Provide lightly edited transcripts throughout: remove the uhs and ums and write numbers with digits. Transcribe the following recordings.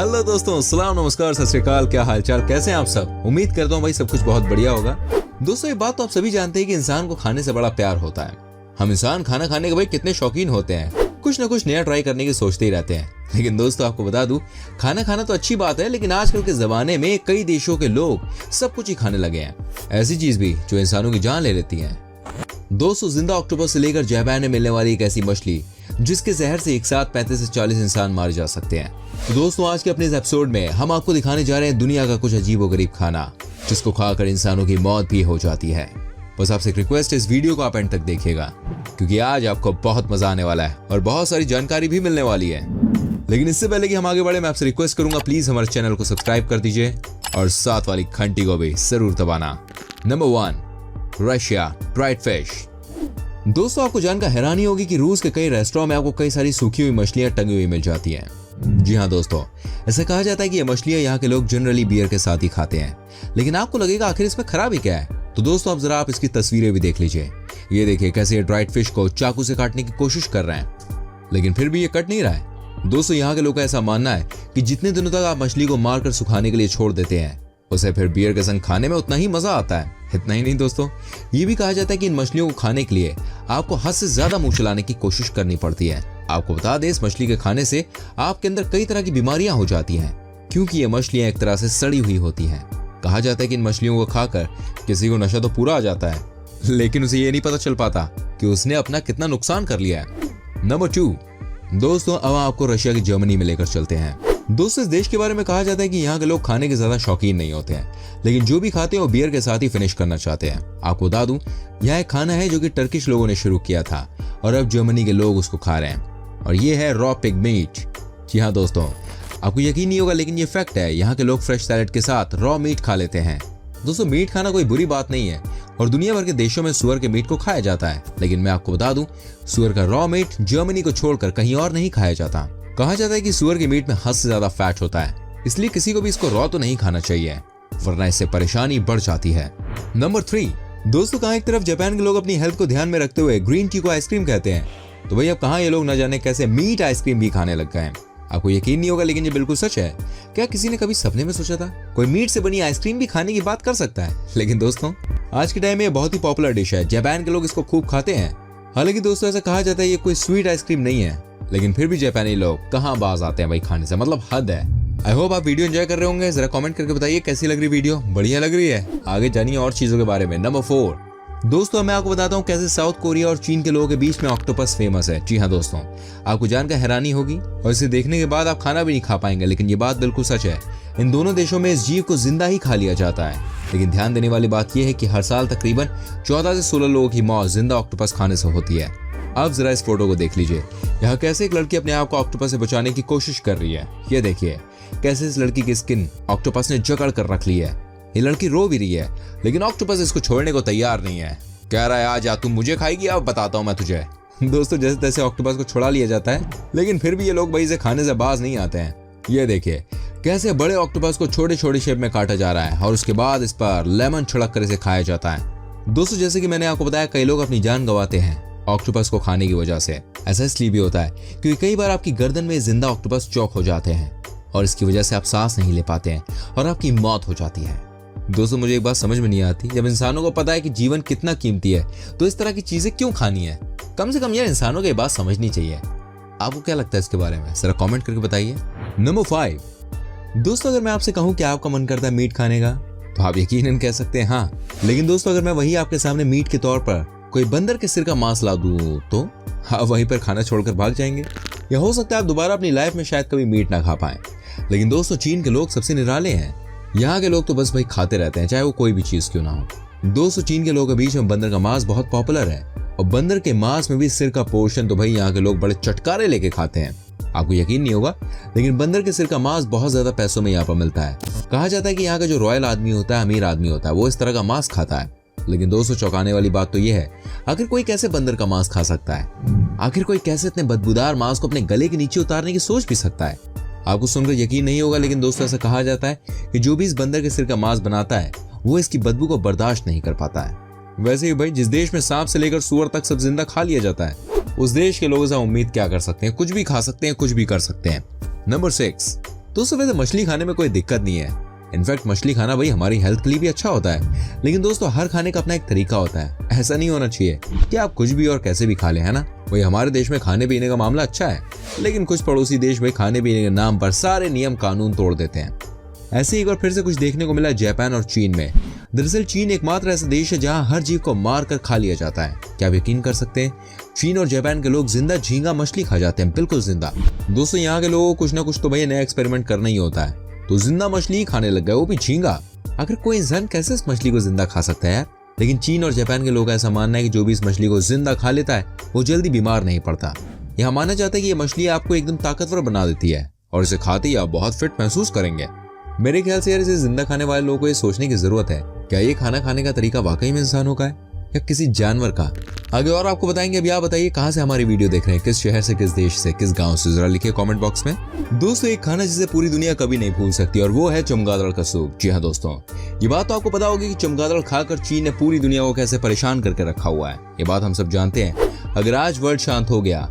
Hello दोस्तों, सलाम, नमस्कार, सत श्री अकाल। क्या हालचाल, कैसे हैं आप सब? उम्मीद करता हूँ भाई सब कुछ बहुत बढ़िया होगा। दोस्तों ये बात तो आप सभी जानते हैं कि इंसान को खाने से बड़ा प्यार होता है। हम इंसान खाना खाने के भाई कितने शौकीन होते हैं, कुछ ना कुछ नया ट्राई करने की सोचते ही रहते हैं। लेकिन दोस्तों आपको बता दूं, खाना खाना तो अच्छी बात है, लेकिन आजकल के जमाने में कई देशों के लोग सब कुछ ही खाने लगे हैं, ऐसी चीज भी जो इंसानों की जान ले लेती है। दोस्तों जिंदा ऑक्टोपस से लेकर जापान में मिलने वाली एक ऐसी मछली जिसके जहर से एक साथ 35 से 40 इंसान मारे जा सकते हैं। तो दोस्तों आज के अपने इस एपिसोड में हम आपको दिखाने जा रहे हैं दुनिया का कुछ अजीबोगरीब खाना जिसको खाकर इंसानों की मौत भी हो जाती है। बस आपसे एक रिक्वेस्ट है, इस वीडियो को आप एंड तक देखिएगा क्योंकि आज आपको बहुत मजा आने वाला है और बहुत सारी जानकारी भी मिलने वाली है। लेकिन इससे पहले कि हम आगे बढ़े, मैं आपसे रिक्वेस्ट करूंगा प्लीज हमारे चैनल को सब्सक्राइब कर दीजिए और साथ वाली घंटी को भी जरूर दबाना। Number 1, Russia dried fish. दोस्तों आपको जानकर हैरानी होगी कि रूस के कई रेस्टोरेंट में आपको कई सारी सूखी हुई मछलियां टंगी हुई मिल जाती हैं। जी हाँ दोस्तों, ऐसा कहा जाता है कि ये मछलियां यहाँ के लोग जनरली बियर के साथ ही खाते हैं। लेकिन आपको लगेगा आखिर इसमें खराबी क्या है? तो दोस्तों अब जरा आप इसकी तस्वीरें भी देख लीजिए। ये देखिए कैसे ये ड्राइड फिश को चाकू से काटने की कोशिश कर रहे हैं, लेकिन फिर भी ये कट नहीं रहा है। दोस्तों यहाँ के लोग का ऐसा मानना है कि जितने दिनों तक आप मछली को मारकर सुखाने के लिए छोड़ देते हैं, उसे फिर बियर के संग खाने में उतना ही मजा आता है। इतना ही नहीं दोस्तों, ये भी कहा जाता है कि इन मछलियों को खाने के लिए आपको हद से ज्यादा मुंह चलाने की कोशिश करनी पड़ती है। आपको बता दें, इस मछली के खाने से आपके अंदर कई तरह की बीमारियां हो जाती हैं क्योंकि ये मछलियां एक तरह से सड़ी हुई होती हैं। कहा जाता है कि इन मछलियों को खाकर किसी को नशा तो पूरा आ जाता है, लेकिन उसे ये नहीं पता चल पाता कि उसने अपना कितना नुकसान कर लिया है। नंबर 2, दोस्तों अब आपको रशिया की जर्मनी में लेकर चलते हैं। दोस्तों इस देश के बारे में कहा जाता है कि यहाँ के लोग खाने के ज्यादा शौकीन नहीं होते हैं, लेकिन जो भी खाते हैं वो बियर के साथ ही फिनिश करना चाहते हैं। आपको बता दूं, यह एक खाना है जो कि टर्किश लोगों ने शुरू किया था और अब जर्मनी के लोग उसको खा रहे हैं, और ये है रॉ पिग मीट। जी हाँ दोस्तों, आपको यकीन नहीं होगा लेकिन ये फैक्ट है, यहाँ के लोग फ्रेश सैलेड के साथ रॉ मीट खा लेते हैं। दोस्तों मीट खाना कोई बुरी बात नहीं है और दुनिया भर के देशों में सुअर के मीट को खाया जाता है, लेकिन मैं आपको बता दूं, सुअर का रॉ मीट जर्मनी को छोड़कर कहीं और नहीं खाया जाता। कहा जाता है कि सुअर के मीट में हद से ज्यादा फैट होता है, इसलिए किसी को भी इसको रॉ तो नहीं खाना चाहिए वरना इससे परेशानी बढ़ जाती है। नंबर 3, दोस्तों कहाँ एक तरफ जापान के लोग अपनी हेल्थ को ध्यान में रखते हुए ग्रीन टी को आइसक्रीम कहते हैं, तो भाई अब कहाँ ये लोग न जाने कैसे मीट आइसक्रीम भी खाने लग गए हैं। आपको यकीन नहीं होगा लेकिन ये बिल्कुल सच है। क्या किसी ने कभी सपने में सोचा था कोई मीट से बनी आइसक्रीम भी खाने की बात कर सकता है? लेकिन दोस्तों आज के टाइम में ये बहुत ही पॉपुलर डिश है, जापान के लोग इसको खूब खाते हैं। हालांकि दोस्तों ऐसा कहा जाता है ये कोई स्वीट आइसक्रीम नहीं है, लेकिन फिर भी जापानी लोग कहाँ बाज आते हैं भाई खाने से, मतलब हद है। आई होप आप वीडियो एंजॉय कर रहे होंगे। जरा कमेंट करके बताइए कैसी लग रही वीडियो, बढ़िया लग रही है? आगे जानिए और चीजों के बारे में। नंबर 4, दोस्तों मैं आपको बताता हूँ कैसे साउथ कोरिया और चीन के लोगों के बीच में ऑक्टोपस फेमस है। जी हाँ दोस्तों, आपको जानकर हैरानी होगी और इसे देखने के बाद आप खाना भी नहीं खा पाएंगे, लेकिन ये बात बिल्कुल सच है। इन दोनों देशों में इस जीव को जिंदा ही खा लिया जाता है। लेकिन ध्यान देने वाली बात यह है कि हर साल तकरीबन 14 से 16 लोगों की मौत जिंदा ऑक्टोपस खाने से होती है। अब जरा इस फोटो को देख लीजिए, यहाँ कैसे एक लड़की अपने आप को ऑक्टोपस से बचाने की कोशिश कर रही है। ये देखिए कैसे इस लड़की की स्किन ऑक्टोपस ने जकड़ कर रख ली है। ये लड़की रो भी रही है, लेकिन ऑक्टोपस इसको छोड़ने को तैयार नहीं है। कह रहा है आज या तुम मुझे खाएगी अब बताता हूँ मैं तुझे। दोस्तों जैसे तैसे ऑक्टोपस को छुड़ा लिया जाता है, लेकिन फिर भी ये लोग भाई इसे खाने से बाज नहीं आते हैं। ये देखिए कैसे बड़े ऑक्टोपस को छोटे छोटे शेप में काटा जा रहा है और उसके बाद इस पर लेमन छिड़क कर इसे खाया जाता है। दोस्तों जैसे कि मैंने आपको बताया, कई लोग अपनी जान गंवाते हैं ऑक्टोपस को खाने की वजह से। ऐसा इसलिए भी होता है क्योंकि कई बार आपकी गर्दन में जिंदा ऑक्टोपस चौक हो जाते हैं और इसकी वजह से आप सांस नहीं ले पाते हैं और आपकी मौत हो जाती है। दोस्तों मुझे एक बात समझ में नहीं आती, जब इंसानों को पता है कि जीवन कितना कीमती है तो इस तरह की चीजें क्यों खानी है? कम से कम यार इंसानों को ये बात समझनी चाहिए। आपको क्या लगता है इसके बारे में? जरा कमेंट करके बताइए। नंबर 5, दोस्तों अगर मैं आपसे कहूँ कि आपका मन करता है मीट खाने का, तो आप यकीनन कह सकते हैं हाँ। लेकिन दोस्तों अगर मैं वही आपके सामने मीट के तौर पर कोई बंदर के सिर का मांस ला दूं तो आप वहीं पर खाना छोड़कर भाग जाएंगे, या हो सकता है आप दोबारा अपनी लाइफ में शायद कभी मीट ना खा पाएं। लेकिन दोस्तों चीन के लोग सबसे निराले हैं। यहाँ के लोग तो बस भाई खाते रहते हैं, चाहे वो कोई भी चीज क्यों ना हो। दोस्तों चीन के लोगों के बीच में बंदर का मांस बहुत पॉपुलर है और बंदर के मांस में भी सिर का पोर्शन तो भाई यहाँ के लोग बड़े चटकारे लेके खाते हैं। आपको यकीन नहीं होगा लेकिन बंदर के सिर का मांस बहुत ज्यादा पैसों में यहाँ पर मिलता है। कहा जाता है कि यहाँ का जो रॉयल आदमी होता है, अमीर आदमी होता है, वो इस तरह का मांस खाता है। लेकिन दोस्तों चौंकाने वाली बात तो यह है, आखिर कोई कैसे बंदर का मांस खा सकता है? आखिर कोई कैसे इतने बदबूदार मांस को अपने गले के नीचे उतारने की सोच भी सकता है? आपको सुनकर यकीन नहीं होगा लेकिन दोस्तों ऐसा कहा जाता है कि जो भी इस बंदर के सिर का मांस बनाता है वो इसकी बदबू को बर्दाश्त नहीं कर पाता है। वैसे ही भाई जिस देश में सांप से लेकर सुअर तक सब जिंदा खा लिया जाता है, उस देश के लोगों से उम्मीद क्या कर सकते हैं? कुछ भी खा सकते हैं, कुछ भी कर सकते हैं। नंबर 6, दोस्तों वैसे मछली खाने में कोई दिक्कत नहीं है। इनफैक्ट मछली खाना भाई हमारी हेल्थ के लिए भी अच्छा होता है। लेकिन दोस्तों हर खाने का अपना एक तरीका होता है। ऐसा नहीं होना चाहिए कि आप कुछ भी और कैसे भी खा लें, है ना। वही हमारे देश में खाने पीने का मामला अच्छा है, लेकिन कुछ पड़ोसी देश में खाने पीने के नाम पर सारे नियम कानून तोड़ देते हैं। ऐसे एक बार फिर से कुछ देखने को मिला जापान और चीन में। दरअसल चीन एकमात्र ऐसा देश है जहां हर जीव को मार कर खा लिया जाता है। क्या आप यकीन कर सकते हैं, चीन और जापान के लोग जिंदा झींगा मछली खा जाते हैं, बिल्कुल जिंदा। दोस्तों यहाँ के लोगों को कुछ ना कुछ तो भैया नया एक्सपेरिमेंट करना ही होता है, तो जिंदा मछली खाने लग गए, वो भी झींगा। आखिर कोई इंसान कैसे इस मछली को जिंदा खा सकता है यार। लेकिन चीन और जापान के लोग ऐसा मानना है कि जो भी इस मछली को जिंदा खा लेता है वो जल्दी बीमार नहीं पड़ता। यहाँ माना जाता है कि ये मछली आपको एकदम ताकतवर बना देती है और इसे खाते ही आप बहुत फिट महसूस करेंगे। मेरे ख्याल से यार इसे जिंदा खाने वाले लोगों को ये सोचने की जरूरत है, क्या ये खाना खाने का तरीका वाकई में इंसानों का है या किसी जानवर का। आगे और आपको बताएंगे। अभी आप बताइए कहाँ से हमारी वीडियो देख रहे हैं, किस शहर से, किस देश से, किस गांव से, जरा लिखिए कमेंट बॉक्स में। दोस्तों एक खाना जिसे पूरी दुनिया कभी नहीं भूल सकती और वो है चमगादड़ का सूप। जी हाँ दोस्तों, ये बात तो आपको पता होगी कि चमगादड़ खाकर चीन ने पूरी दुनिया को कैसे परेशान करके रखा हुआ है। ये बात हम सब जानते हैं। अगर आज वर्ल्ड शांत हो गया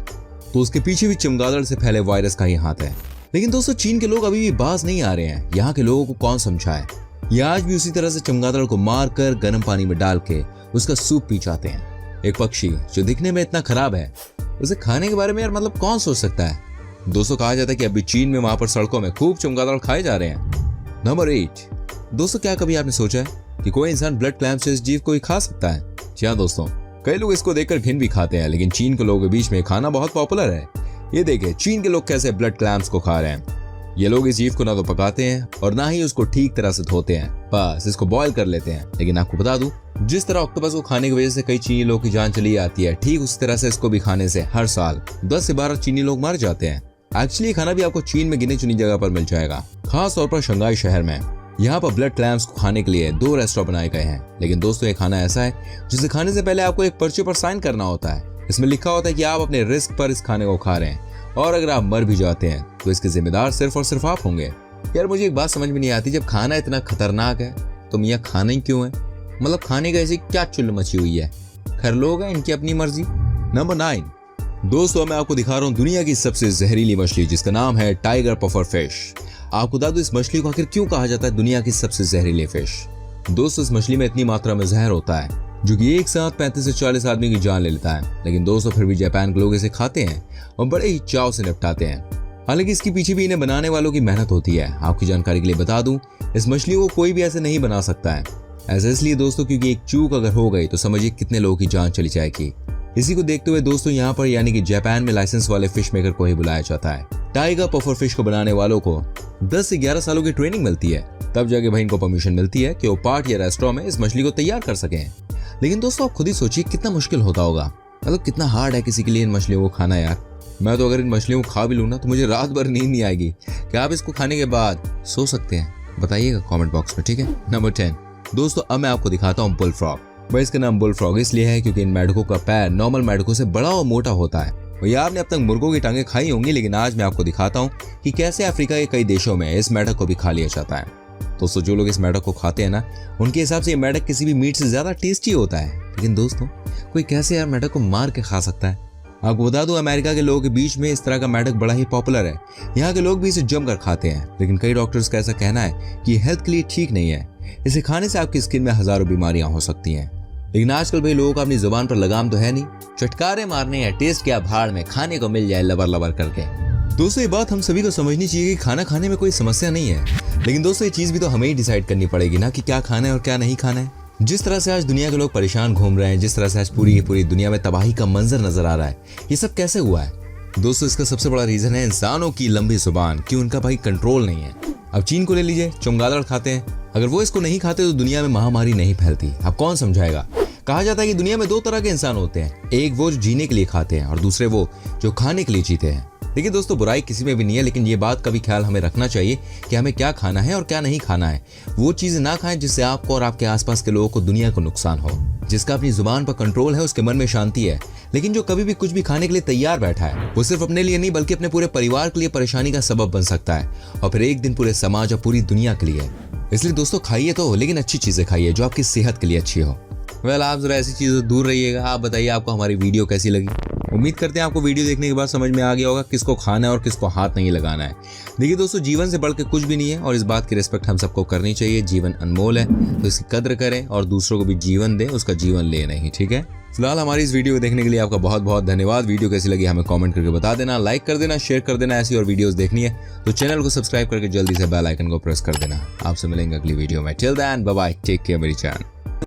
तो उसके पीछे भी चमगादड़ से फैले वायरस का ही हाथ है। लेकिन दोस्तों चीन के लोग अभी भी बाज नहीं आ रहे हैं। यहाँ के लोगों को कौन समझाए, ये आज भी उसी तरह से चमगादड़ को मार कर गर्म पानी में डाल के उसका सूप पी जाते हैं। एक पक्षी जो दिखने में इतना खराब है, उसे खाने के बारे में यार मतलब कौन सोच सकता है। दोस्तों कहा जाता है कि अभी चीन में वहां पर सड़कों में खूब चमगादड़ खाए जा रहे हैं। नंबर 8, दोस्तों क्या कभी आपने सोचा है कि कोई इंसान ब्लड क्लैम्प से इस जीव को ही खा सकता है। जी हाँ दोस्तों, कई लोग इसको देखकर घिन भी खाते हैं, लेकिन चीन के लोगों के बीच में खाना बहुत पॉपुलर है। ये देखिए चीन के लोग कैसे ब्लड क्लैम्प्स को खा रहे हैं। ये लोग इस जीव को ना तो पकाते हैं और ना ही उसको ठीक तरह से धोते हैं, बस इसको बॉईल कर लेते हैं। लेकिन आपको बता दूं, जिस तरह ऑक्टोपस को खाने की वजह से कई चीनी लोगों की जान चली जाती है, ठीक उसी तरह से इसको भी खाने से हर साल 10 से 12 चीनी लोग मर जाते हैं। एक्चुअली ये खाना भी आपको चीन में गिने चुनी जगह पर मिल जाएगा, खास तौर पर शंघाई शहर में। यहाँ पर ब्लड क्लैम्प्स को खाने के लिए 2 रेस्टोरेंट बनाए गए हैं। लेकिन दोस्तों ये खाना ऐसा है जिसे खाने से पहले आपको एक पर्चे पर साइन करना होता है। इसमें लिखा होता है कि आप अपने रिस्क पर इस खाने को खा रहे हैं और अगर आप मर भी जाते हैं तो इसके जिम्मेदार सिर्फ और सिर्फ आप होंगे। यार मुझे एक बात समझ में नहीं आती, जब खाना इतना खतरनाक है तो मियाँ खाना ही क्यों है। मतलब खाने का ऐसी क्या चुल मची हुई है। खैर लोग हैं, इनकी अपनी मर्जी। नंबर 9, दोस्तों मैं आपको दिखा रहा हूँ दुनिया की सबसे जहरीली मछली, जिसका नाम है टाइगर पफर फिश। आपको बता दूं इस मछली को आखिर क्यों कहा जाता है दुनिया की सबसे जहरीली फिश। दोस्तों इस मछली में इतनी मात्रा में जहर होता है जो कि एक साथ 35 से 40 आदमी की जान ले लेता है। लेकिन दोस्तों फिर भी जापान के लोग इसे खाते हैं और बड़े ही चाव से निपटाते हैं। हालांकि इसके पीछे भी इन्हें बनाने वालों की मेहनत होती है। आपकी जानकारी के लिए बता दूं, इस मछली को कोई भी ऐसे नहीं बना सकता है। ऐसा इसलिए दोस्तों क्योंकि एक चूक अगर हो गई तो समझिए कितने लोगों की जान चली जाएगी। इसी को देखते हुए दोस्तों यहाँ पर यानी कि जापान में लाइसेंस वाले फिश मेकर को ही बुलाया जाता है। टाइगर पफर फिश को बनाने वालों को 10 से 11 सालों की ट्रेनिंग मिलती है, तब जाके भाई इनको परमिशन मिलती है कि वो पार्ट या रेस्टोरेंट में इस मछली को तैयार कर सकें। लेकिन दोस्तों आप खुद ही सोचिए कितना मुश्किल होता होगा, मतलब कितना हार्ड है किसी के लिए इन मछलियों को खाना। यार मैं तो अगर इन मछलियों को खा भी लूँ ना तो मुझे रात भर नींद नहीं आएगी। क्या आप इसको खाने के बाद सो सकते हैं? बताइएगा कमेंट बॉक्स में, ठीक है। नंबर 10, दोस्तों अब मैं आपको दिखाता हूँ बुल फ्रॉग। भाई इसका नाम बुल फ्रॉग इसलिए है क्योंकि इन मेढकों का पैर नॉर्मल मेढकों से बड़ा और मोटा होता है। भैया आपने अब तक मुर्गों की टांगे खाई होंगी, लेकिन आज मैं आपको दिखाता हूँ कि कैसे अफ्रीका के कई देशों में इस मेढक को भी खा लिया जाता है। दोस्तों जो लोग इस मेढक को खाते हैं ना, उनके हिसाब से ये मेढक किसी भी मीट से ज्यादा टेस्टी होता है। लेकिन दोस्तों कोई कैसे यार मेढक को मार के खा सकता है? आपको बता दूं अमेरिका के लोगों के बीच में इस तरह का मेढक बड़ा ही पॉपुलर है। यहाँ के लोग भी इसे जमकर खाते हैं। लेकिन कई डॉक्टर्स का ऐसा कहना है कि हेल्थ के लिए ठीक नहीं है। इसे खाने से आपकी स्किन में हजारों बीमारियां हो सकती हैं। लेकिन आजकल भाई लोगों को अपनी जुबान पर लगाम तो है नहीं, चटकारे मारने या टेस्ट क्या भाड़ में खाने को मिल जाए लबर लबर करके। दोस्तों ये बात हम सभी को समझनी चाहिए कि खाना खाने में कोई समस्या नहीं है। लेकिन दोस्तों ये चीज भी तो हमें ही डिसाइड करनी पड़ेगी ना कि क्या खाना है और क्या नहीं खाना है। जिस तरह से आज दुनिया के लोग परेशान घूम रहे हैं, जिस तरह से आज पूरी दुनिया में तबाही का मंजर नजर आ रहा है, ये सब कैसे हुआ है? दोस्तों इसका सबसे बड़ा रीजन है इंसानों की लंबी जुबान, कि उनका भाई कंट्रोल नहीं है। अब चीन को ले लीजिए, चमगादड़ खाते हैं। अगर वो इसको नहीं खाते तो दुनिया में महामारी नहीं फैलती। अब कौन समझाएगा? कहा जाता है कि दुनिया में 2 तरह के इंसान होते हैं, एक वो जो जीने के लिए खाते हैं और दूसरे वो जो खाने के लिए जीते हैं। देखिए दोस्तों बुराई किसी में भी नहीं है, लेकिन ये बात का भी ख्याल हमें रखना चाहिए कि हमें क्या खाना है और क्या नहीं खाना है। वो चीजें ना खाएं जिससे आपको और आपके आसपास के लोगों को, दुनिया को नुकसान हो। जिसका अपनी जुबान पर कंट्रोल है उसके मन में शांति है। लेकिन जो कभी भी कुछ भी खाने के लिए तैयार बैठा है, वो सिर्फ अपने लिए नहीं बल्कि अपने पूरे परिवार के लिए परेशानी का सबब बन सकता है और फिर एक दिन पूरे समाज और पूरी दुनिया के लिए। इसलिए दोस्तों खाइए तो, लेकिन अच्छी चीजें खाइए जो आपकी सेहत के लिए अच्छी हो। वेल आप जरा ऐसी चीजों से दूर रहिएगा। आप बताइए आपको हमारी वीडियो कैसी लगी। उम्मीद करते हैं आपको वीडियो देखने के बाद समझ में आ गया होगा किसको खाना है और किसको हाथ नहीं लगाना है। देखिए दोस्तों, जीवन से बढ़ के कुछ भी नहीं है और इस बात की रिस्पेक्ट हम सबको करनी चाहिए। जीवन अनमोल है, तो इसकी कद्र करें और दूसरों को भी जीवन दें, उसका जीवन ले नहीं। ठीक है, फिलहाल हमारी इस वीडियो को देखने के लिए आपका बहुत बहुत धन्यवाद। वीडियो कैसी लगी हमें कमेंट करके बता देना, लाइक कर देना, शेयर कर देना। ऐसी और वीडियोस देखनी है तो चैनल को सब्सक्राइब करके जल्दी से बेल आइकन को प्रेस कर देना। आपसे मिलेंगे अगली वीडियो में। Till then bye bye, take care मेरी जान।